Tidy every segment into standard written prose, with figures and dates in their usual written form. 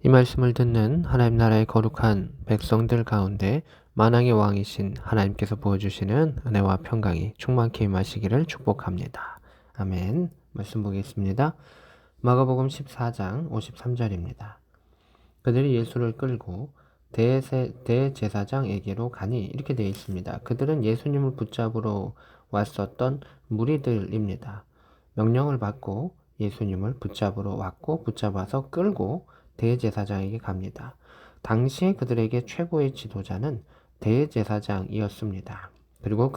이 말씀을 듣는 하나님 나라의 거룩한 백성들 가운데 만왕의 왕이신 하나님께서 부어주시는 은혜와 평강이 충만케 임하시기를 축복합니다. 아멘. 말씀 보겠습니다. 마가복음 14장 53절입니다. 그들이 예수를 끌고 대제사장에게로 가니 이렇게 되어 있습니다. 그들은 예수님을 붙잡으러 왔었던 무리들입니다. 명령을 받고 예수님을 붙잡으러 왔고 붙잡아서 끌고 대제사장에게 갑니다. 당시에 그들에게 최고의 지도자는 대제사장이었습니다. 그리고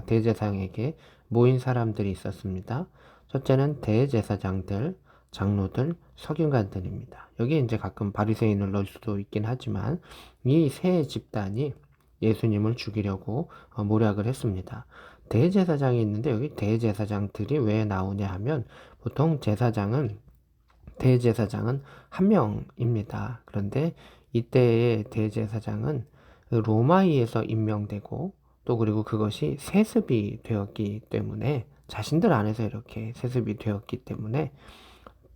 대제사장에게 모인 사람들이 있었습니다. 첫째는 대제사장들, 장로들, 서기관들입니다. 여기에 이제 가끔 바리새인을 넣을 수도 있긴 하지만 이 세 집단이 예수님을 죽이려고 모략을 했습니다. 대제사장이 있는데 여기 대제사장들이 왜 나오냐 하면 보통 대제사장은 한 명입니다. 그런데 이때의 대제사장은 로마의에서 임명되고 또 그리고 그것이 세습이 되었기 때문에 자신들 안에서 이렇게 세습이 되었기 때문에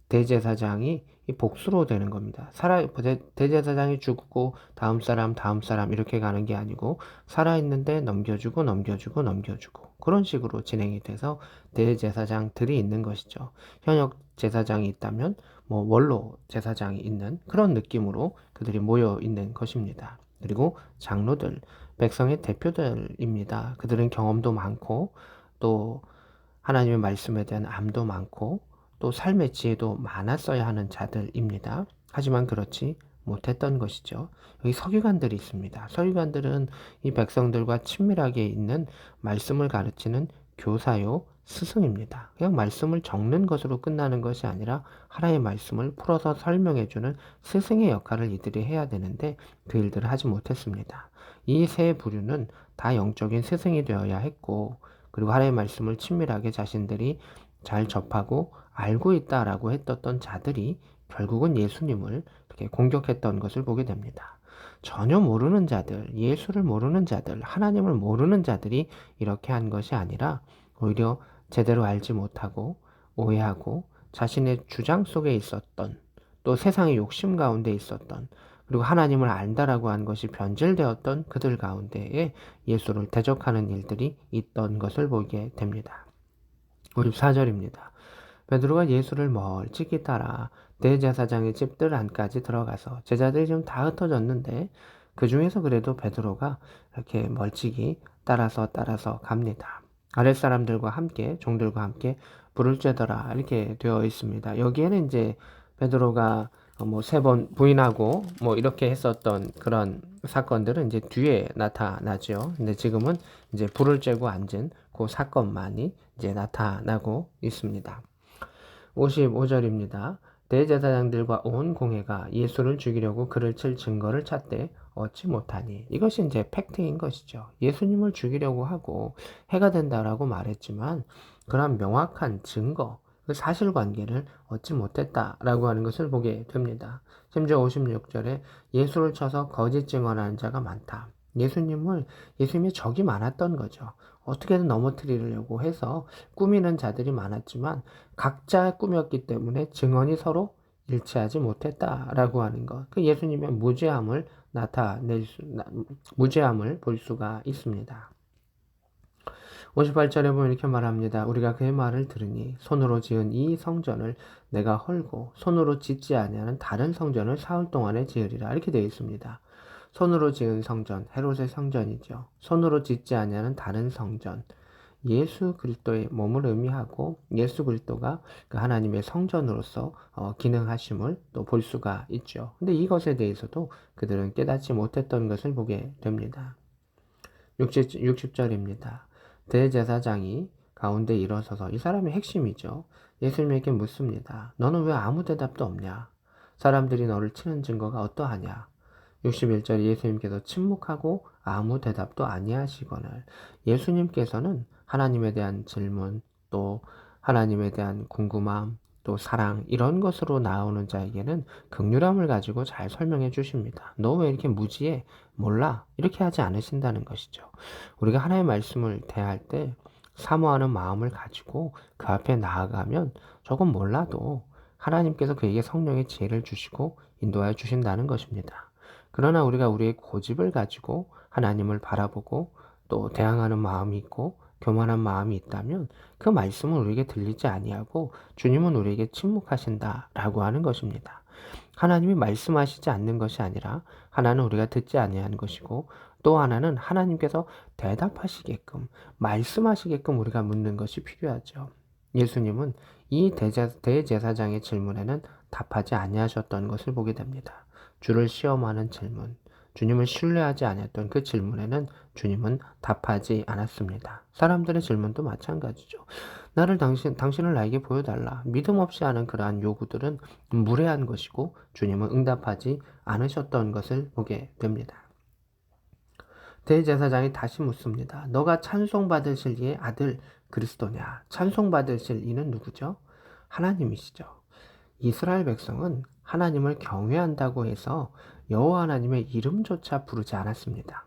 대제사장이 복수로 되는 겁니다. 대제사장이 죽고 다음 사람 이렇게 가는 게 아니고 살아있는데 넘겨주고 그런 식으로 진행이 돼서 대제사장들이 있는 것이죠. 현역 제사장이 있다면 뭐 원로 제사장이 있는 그런 느낌으로 그들이 모여 있는 것입니다. 그리고 장로들, 백성의 대표들입니다. 그들은 경험도 많고 또 하나님의 말씀에 대한 암도 많고 또 삶의 지혜도 많았어야 하는 자들입니다. 하지만 그렇지 못했던 것이죠. 여기 서기관들이 있습니다. 서기관들은 이 백성들과 친밀하게 있는 말씀을 가르치는 교사요, 스승입니다. 그냥 말씀을 적는 것으로 끝나는 것이 아니라 하나님의 말씀을 풀어서 설명해주는 스승의 역할을 이들이 해야 되는데 그 일들을 하지 못했습니다. 이 세 부류는 다 영적인 스승이 되어야 했고 그리고 하나님의 말씀을 친밀하게 자신들이 잘 접하고 알고 있다라고 했던 자들이 결국은 예수님을 이렇게 공격했던 것을 보게 됩니다. 전혀 모르는 자들, 예수를 모르는 자들, 하나님을 모르는 자들이 이렇게 한 것이 아니라 오히려 제대로 알지 못하고 오해하고 자신의 주장 속에 있었던 또 세상의 욕심 가운데 있었던 그리고 하나님을 안다라고 한 것이 변질되었던 그들 가운데에 예수를 대적하는 일들이 있던 것을 보게 됩니다. 54절입니다. 베드로가 예수를 멀찍이 따라 대제사장의 집들 안까지 들어가서 제자들이 좀 다 흩어졌는데 그 중에서 그래도 베드로가 이렇게 멀찍이 따라서 갑니다. 아랫사람들과 함께 종들과 함께 불을 쬐더라 이렇게 되어 있습니다. 여기에는 이제 베드로가 뭐 세 번 부인하고 뭐 이렇게 했었던 그런 사건들은 이제 뒤에 나타나죠. 근데 지금은 이제 불을 쬐고 앉은 그 사건만이 이제 나타나고 있습니다. 55절입니다. 대제사장들과 온 공회가 예수를 죽이려고 그를 칠 증거를 찾되 얻지 못하니 이것이 이제 팩트인 것이죠. 예수님을 죽이려고 하고 해가 된다라고 말했지만 그런 명확한 증거, 그 사실관계를 얻지 못했다라고 하는 것을 보게 됩니다. 심지어 56절에 예수를 쳐서 거짓 증언하는 자가 많다. 예수님의 적이 많았던 거죠. 어떻게든 넘어뜨리려고 해서 꾸미는 자들이 많았지만 각자 꾸몄기 때문에 증언이 서로 일치하지 못했다라고 하는 것. 그 예수님의 무죄함을 볼 수가 있습니다. 58절에 보면 이렇게 말합니다. 우리가 그의 말을 들으니 손으로 지은 이 성전을 내가 헐고 손으로 짓지 아니하는 다른 성전을 사흘 동안에 지으리라. 이렇게 되어 있습니다. 손으로 지은 성전, 헤롯의 성전이죠. 손으로 짓지 아니하는 다른 성전. 예수 그리스도의 몸을 의미하고 예수 그리스도가 그 하나님의 성전으로서 기능하심을 또 볼 수가 있죠. 근데 이것에 대해서도 그들은 깨닫지 못했던 것을 보게 됩니다. 60절입니다. 대제사장이 가운데 일어서서 이 사람의 핵심이죠. 예수님에게 묻습니다. 너는 왜 아무 대답도 없냐? 사람들이 너를 치는 증거가 어떠하냐? 61절 예수님께서 침묵하고 아무 대답도 아니하시거늘 예수님께서는 하나님에 대한 질문 또 하나님에 대한 궁금함 또 사랑 이런 것으로 나오는 자에게는 긍휼함을 가지고 잘 설명해 주십니다. 너 왜 이렇게 무지해? 몰라? 이렇게 하지 않으신다는 것이죠. 우리가 하나님의 말씀을 대할 때 사모하는 마음을 가지고 그 앞에 나아가면 조금 몰라도 하나님께서 그에게 성령의 지혜를 주시고 인도하여 주신다는 것입니다. 그러나 우리가 우리의 고집을 가지고 하나님을 바라보고 또 대항하는 마음이 있고 교만한 마음이 있다면 그 말씀은 우리에게 들리지 아니하고 주님은 우리에게 침묵하신다라고 하는 것입니다. 하나님이 말씀하시지 않는 것이 아니라 하나는 우리가 듣지 아니하는 것이고 또 하나는 하나님께서 대답하시게끔 말씀하시게끔 우리가 묻는 것이 필요하죠. 예수님은 이 대제사장의 질문에는 답하지 아니하셨던 것을 보게 됩니다. 주를 시험하는 질문, 주님을 신뢰하지 않았던 그 질문에는 주님은 답하지 않았습니다. 사람들의 질문도 마찬가지죠. 당신을 나에게 보여달라. 믿음 없이 하는 그러한 요구들은 무례한 것이고 주님은 응답하지 않으셨던 것을 보게 됩니다. 대제사장이 다시 묻습니다. 너가 찬송받으실 이의 아들 그리스도냐? 찬송받으실 이는 누구죠? 하나님이시죠. 이스라엘 백성은 하나님을 경외한다고 해서 여호와 하나님의 이름조차 부르지 않았습니다.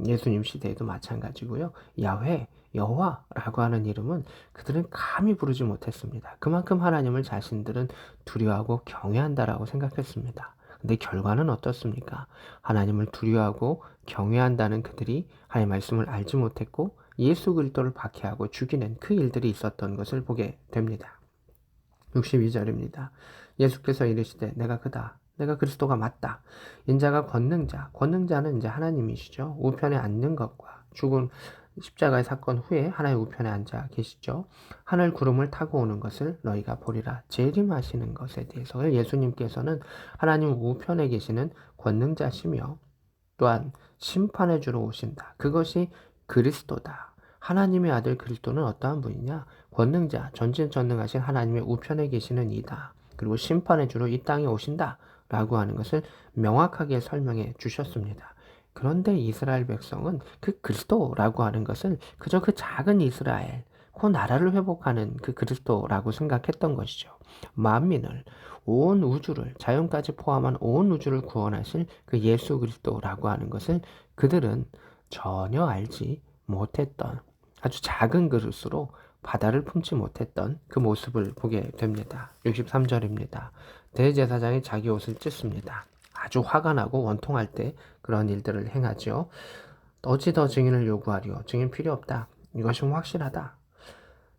예수님 시대에도 마찬가지고요. 야훼, 여호와라고 하는 이름은 그들은 감히 부르지 못했습니다. 그만큼 하나님을 자신들은 두려워하고 경외한다라고 생각했습니다. 근데 결과는 어떻습니까? 하나님을 두려워하고 경외한다는 그들이 하나님의 말씀을 알지 못했고 예수 그리스도를 박해하고 죽이는 그 일들이 있었던 것을 보게 됩니다. 62절입니다. 예수께서 이르시되 내가 그다. 내가 그리스도가 맞다. 인자가 권능자는 이제 하나님이시죠. 우편에 앉는 것과 죽은 십자가의 사건 후에 하나의 우편에 앉아 계시죠. 하늘 구름을 타고 오는 것을 너희가 보리라. 재림하시는 것에 대해서 예수님께서는 하나님 우편에 계시는 권능자시며 또한 심판해 주러 오신다. 그것이 그리스도다. 하나님의 아들 그리스도는 어떠한 분이냐? 권능자, 전진전능하신 하나님의 우편에 계시는 이다. 그리고 심판해 주러 이 땅에 오신다. 라고 하는 것을 명확하게 설명해 주셨습니다. 그런데 이스라엘 백성은 그 그리스도라고 하는 것을 그저 그 작은 이스라엘, 그 나라를 회복하는 그 그리스도라고 생각했던 것이죠. 만민을, 온 우주를, 자연까지 포함한 온 우주를 구원하실 그 예수 그리스도라고 하는 것을 그들은 전혀 알지 못했던 아주 작은 그릇으로 바다를 품지 못했던 그 모습을 보게 됩니다. 63절입니다. 대제사장이 자기 옷을 찢습니다. 아주 화가 나고 원통할 때 그런 일들을 행하죠. 어찌 더 증인을 요구하리요? 증인 필요 없다. 이것은 확실하다.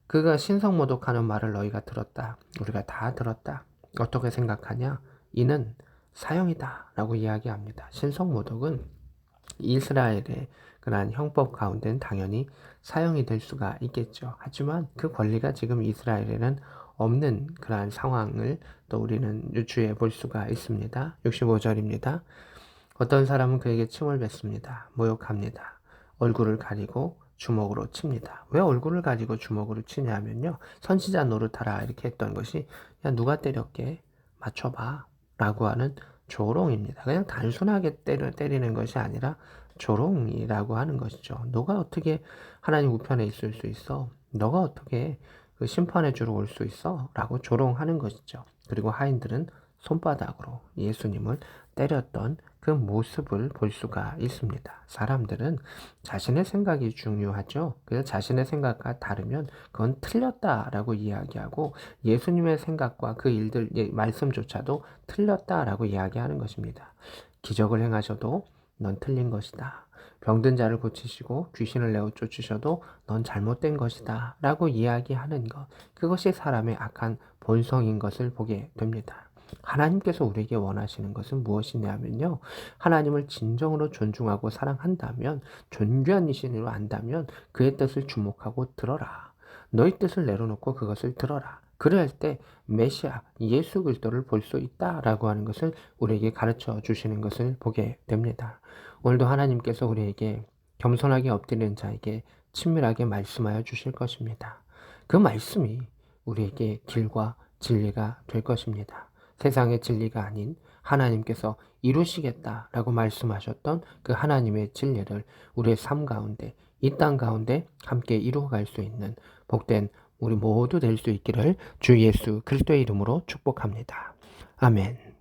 그가 신성모독하는 말을 너희가 들었다. 우리가 다 들었다. 어떻게 생각하냐? 이는 사형이다 라고 이야기합니다. 신성모독은 이스라엘의 그러한 형법 가운데는 당연히 사형이 될 수가 있겠죠. 하지만 그 권리가 지금 이스라엘에는 없는 그러한 상황을 또 우리는 유추해 볼 수가 있습니다. 65절입니다. 어떤 사람은 그에게 침을 뱉습니다. 모욕합니다. 얼굴을 가리고 주먹으로 칩니다. 왜 얼굴을 가리고 주먹으로 치냐면요. 선지자 노릇하라 이렇게 했던 것이 야 누가 때렸게 맞춰봐 라고 하는 조롱입니다. 그냥 단순하게 때리는 것이 아니라 조롱이라고 하는 것이죠. 너가 어떻게 하나님 우편에 있을 수 있어? 너가 어떻게 그 심판의 주로 올 수 있어? 라고 조롱하는 것이죠. 그리고 하인들은 손바닥으로 예수님을 때렸던 그 모습을 볼 수가 있습니다. 사람들은 자신의 생각이 중요하죠. 그래서 자신의 생각과 다르면 그건 틀렸다라고 이야기하고 예수님의 생각과 그 일들, 말씀조차도 틀렸다라고 이야기하는 것입니다. 기적을 행하셔도 넌 틀린 것이다. 병든 자를 고치시고 귀신을 내어 쫓으셔도 넌 잘못된 것이다. 라고 이야기하는 것. 그것이 사람의 악한 본성인 것을 보게 됩니다. 하나님께서 우리에게 원하시는 것은 무엇이냐면요. 하나님을 진정으로 존중하고 사랑한다면, 존귀한 이신으로 안다면 그의 뜻을 주목하고 들어라. 너희 뜻을 내려놓고 그것을 들어라. 그럴 때 메시아 예수 그리스도를 볼 수 있다라고 하는 것을 우리에게 가르쳐 주시는 것을 보게 됩니다. 오늘도 하나님께서 우리에게 겸손하게 엎드리는 자에게 친밀하게 말씀하여 주실 것입니다. 그 말씀이 우리에게 길과 진리가 될 것입니다. 세상의 진리가 아닌 하나님께서 이루시겠다라고 말씀하셨던 그 하나님의 진리를 우리의 삶 가운데, 이 땅 가운데 함께 이루어갈 수 있는 복된 우리 모두 될 수 있기를 주 예수 그리스도의 이름으로 축복합니다. 아멘.